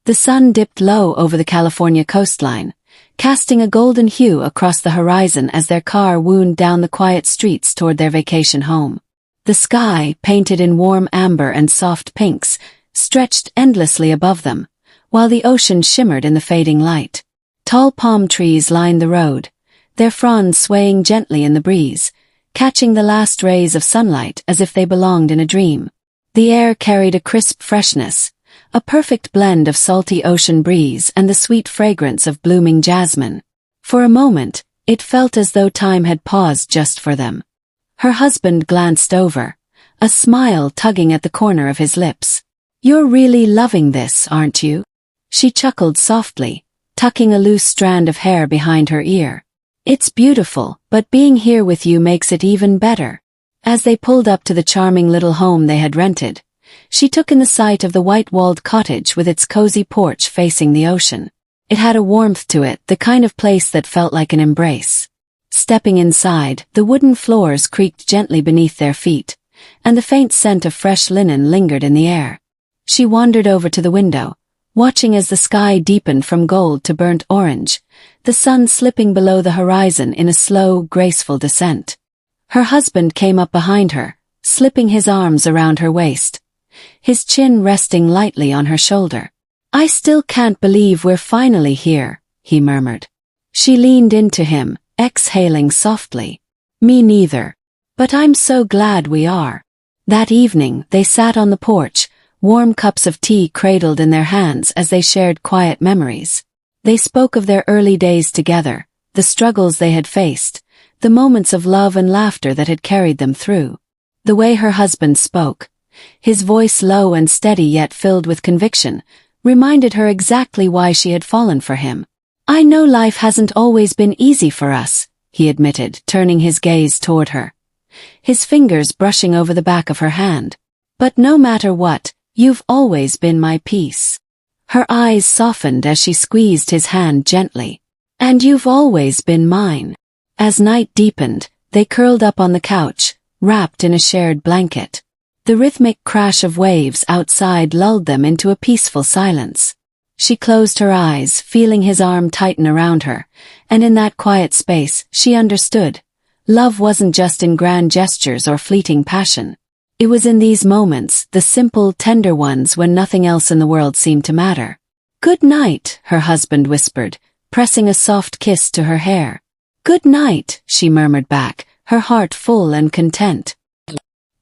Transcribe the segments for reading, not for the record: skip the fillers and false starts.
The sun dipped low over the California coastline, casting a golden hue across the horizon as their car wound down the quiet streets toward their vacation home. The sky, painted in warm amber and soft pinks, stretched endlessly above them, while the ocean shimmered in the fading light. Tall palm trees lined the road, their fronds swaying gently in the breeze, catching the last rays of sunlight as if they belonged in a dream. The air carried a crisp freshness, a perfect blend of salty ocean breeze and the sweet fragrance of blooming jasmine. For a moment, it felt as though time had paused just for them. Her husband glanced over, a smile tugging at the corner of his lips. "You're really loving this, aren't you?" She chuckled softly, tucking a loose strand of hair behind her ear. "It's beautiful, but being here with you makes it even better." As they pulled up to the charming little home they had rented, she took in the sight of the white-walled cottage with its cozy porch facing the ocean. It had a warmth to it, the kind of place that felt like an embrace. Stepping inside, the wooden floors creaked gently beneath their feet, and the faint scent of fresh linen lingered in the air. She wandered over to the window, watching as the sky deepened from gold to burnt orange, the sun slipping below the horizon in a slow, graceful descent. Her husband came up behind her, slipping his arms around her waist, his chin resting lightly on her shoulder. "I still can't believe we're finally here," he murmured. She leaned into him, exhaling softly. "Me neither. But I'm so glad we are." That evening, they sat on the porch, warm cups of tea cradled in their hands as they shared quiet memories. They spoke of their early days together, the struggles they had faced, the moments of love and laughter that had carried them through. The way her husband spoke, his voice low and steady yet filled with conviction, reminded her exactly why she had fallen for him. "I know life hasn't always been easy for us," he admitted, turning his gaze toward her, his fingers brushing over the back of her hand. "But no matter what, you've always been my peace." Her eyes softened as she squeezed his hand gently. "And you've always been mine." As night deepened, they curled up on the couch, wrapped in a shared blanket. The rhythmic crash of waves outside lulled them into a peaceful silence. She closed her eyes, feeling his arm tighten around her, and in that quiet space, she understood. Love wasn't just in grand gestures or fleeting passion. It was in these moments, the simple, tender ones when nothing else in the world seemed to matter. "Good night," her husband whispered, pressing a soft kiss to her hair. "Good night," she murmured back, her heart full and content.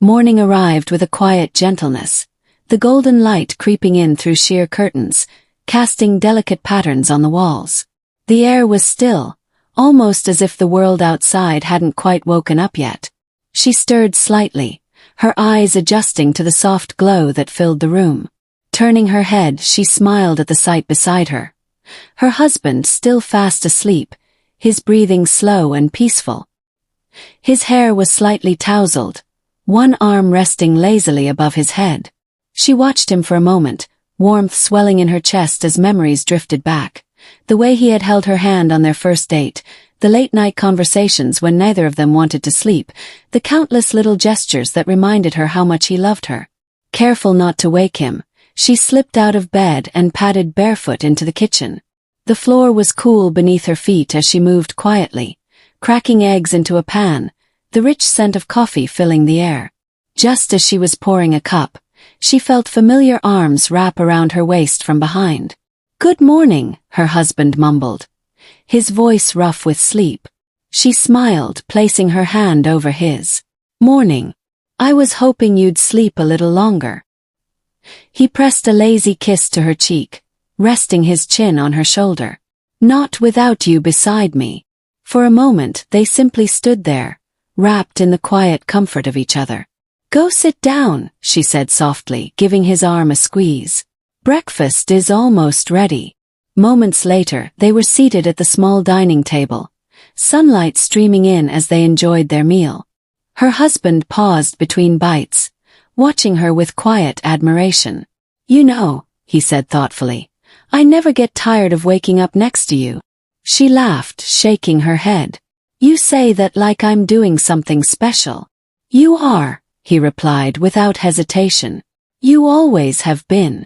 Morning arrived with a quiet gentleness, the golden light creeping in through sheer curtains, casting delicate patterns on the walls. The air was still, almost as if the world outside hadn't quite woken up yet. She stirred slightly, her eyes adjusting to the soft glow that filled the room. Turning her head, she smiled at the sight beside her. Her husband, still fast asleep, his breathing slow and peaceful. His hair was slightly tousled, one arm resting lazily above his head. She watched him for a moment, warmth swelling in her chest as memories drifted back. The way he had held her hand on their first date, the late-night conversations when neither of them wanted to sleep, the countless little gestures that reminded her how much he loved her. Careful not to wake him, she slipped out of bed and padded barefoot into the kitchen. The floor was cool beneath her feet as she moved quietly, cracking eggs into a pan, the rich scent of coffee filling the air. Just as she was pouring a cup, she felt familiar arms wrap around her waist from behind. "Good morning," her husband mumbled, his voice rough with sleep. She smiled, placing her hand over his. "Morning. I was hoping you'd sleep a little longer." He pressed a lazy kiss to her cheek, resting his chin on her shoulder. "Not without you beside me." For a moment, they simply stood there, wrapped in the quiet comfort of each other. "Go sit down," she said softly, giving his arm a squeeze. "Breakfast is almost ready." Moments later, they were seated at the small dining table, sunlight streaming in as they enjoyed their meal. Her husband paused between bites, watching her with quiet admiration. "You know," he said thoughtfully, "I never get tired of waking up next to you." She laughed, shaking her head. "You say that like I'm doing something special." "You are," he replied without hesitation. "You always have been."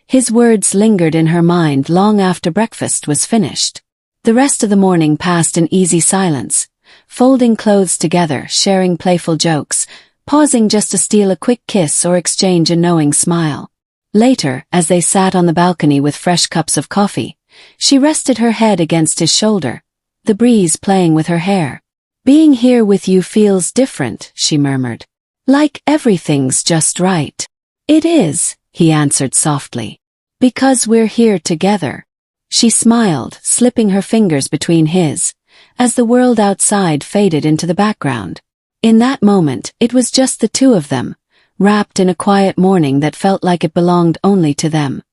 His words lingered in her mind long after breakfast was finished. The rest of the morning passed in easy silence, folding clothes together, sharing playful jokes, pausing just to steal a quick kiss or exchange a knowing smile. Later, as they sat on the balcony with fresh cups of coffee, she rested her head against his shoulder, the breeze playing with her hair. "Being here with you feels different," she murmured. "Like everything's just right." "It is," he answered softly. "Because we're here together." She smiled, slipping her fingers between his, as the world outside faded into the background. In that moment, it was just the two of them, wrapped in a quiet morning that felt like it belonged only to them.